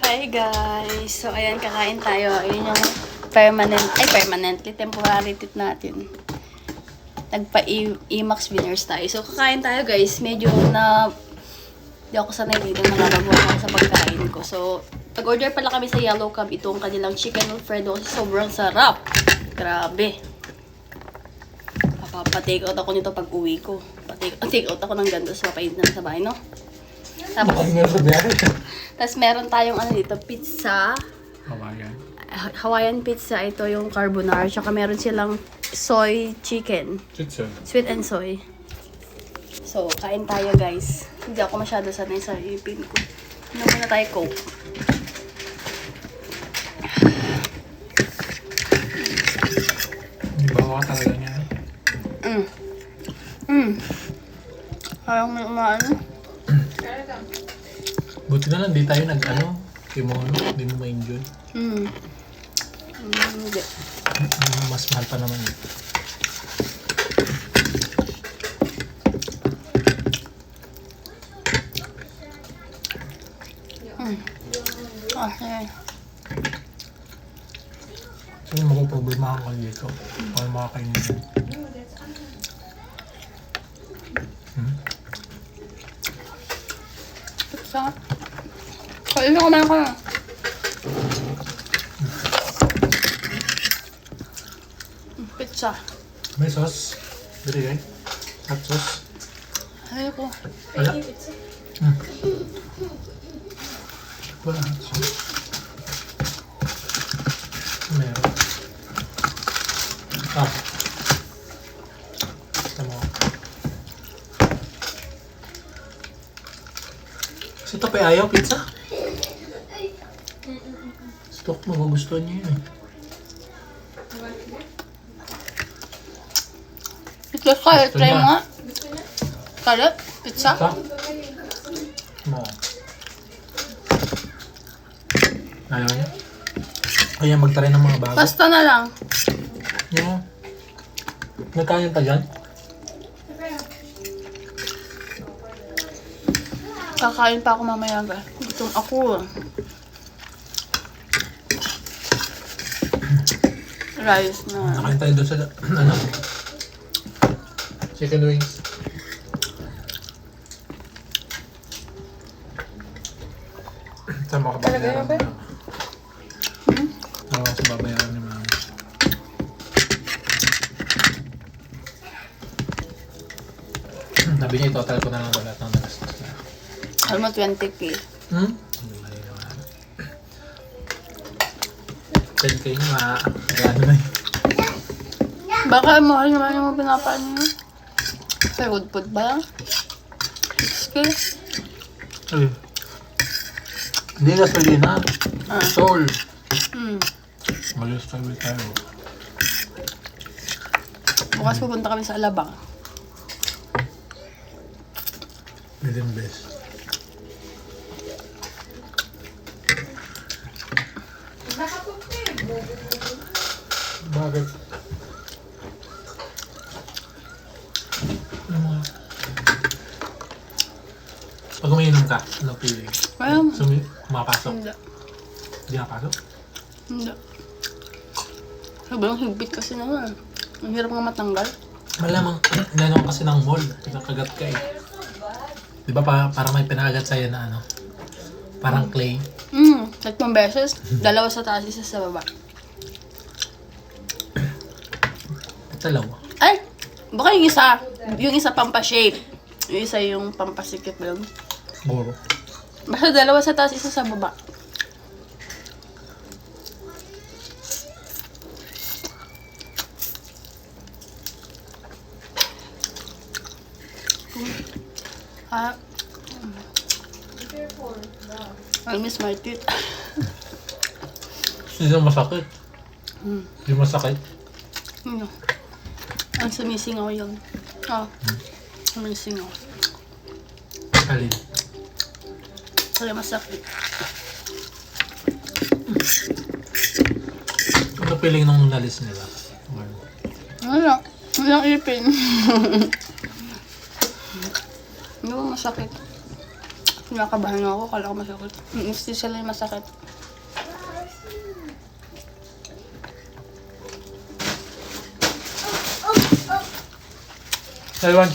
Hi guys! So ayan, kakain tayo. Ayun yung permanently temporary tip natin. Nagpa-Emax winners tayo. So kakain tayo guys. Medyo di ako sanay dito, nakababuhan ako sa pagkain ko. So nag-order pala kami sa Yellow Cab itong kanilang chicken alfredo kasi sobrang sarap. Grabe. Papatake out ako nito pag uwi ko. Take out ako ng ganda sa papain na sa bahay, no? Tapos meron tayong dito, pizza. Hawaiian pizza. Ito yung carbonara. Tsaka meron silang soy chicken. Sweet and soy. So, kain tayo guys. Hindi ako masyado sanay sa ipin ko. Ano muna tayo, Coke. Hindi ba ako talaga niya? Parang may umaano. Buti na lang, di tayo kimono, di mo ma-enjoy. Hindi. Mas mahal pa naman ito. Okay. Kasi magpaproblema ako dito. Kung makakainin yun. Pizza. Kain na kumain ka na. Pizza. May sauce. Dali guys. Hot sauce. Ayoko. Wala. Wala hot sauce. Meron. Basta mo. Si Tope ayaw pizza? Stok, magugustuhan niya yun eh. Pizza kalit. Try mo nga. Kalit? Pizza? Pizza? No. Ayaw niya? Kaya magtry ng mga bago. Pasta na lang. Yeah. Nagkain pa dyan? Kakain pa ako mamaya guys. Gutom ako. Rice na. Nakain tayo doon sa chicken wings. Saan mo ka babayaran? Oo, sa babayaran ni mama. Sabi niya, total ko na lang lahat ng nagastos na. Alam mo, 20k. 10k nga. Kaya ano na yun. Baka mahal naman yung mga pinapaan niyo. Pero good food ba lang? 6k? Ay. Hindi gasolina. Sol. Malis tayo. Bukas pupunta kami sa Alabang. Within best. Bakit? Pag umiinom ka, ano feeling? Well, Mapasok? hindi. Hindi nakapasok? Hindi. Sobrang higpit kasi naman. Ang hirap nga matanggal. Malamang, inano kasi ng mall. Nakagat ka eh. Di ba parang may pinagat sa'yo na parang clay? Tatlong beses. Dalawa sa taas, isa sa baba. Dalawa. Ay! Baka yung isa pampashape. Yung isa yung pampasikip lang. Buro. Basta dalawa sa taas, isa sa baba. I miss my teeth. Hindi na masakit. Hindi masakit. Ang sumisingaw yun. Sumisingaw. Alin? Kaya masakit. Ano feeling nung nalis nila? Wala. Walang ipin. Hindi mo masakit. Nakakabahan ako, kala ko masakit. Gusto sila yung masakit. Dalawang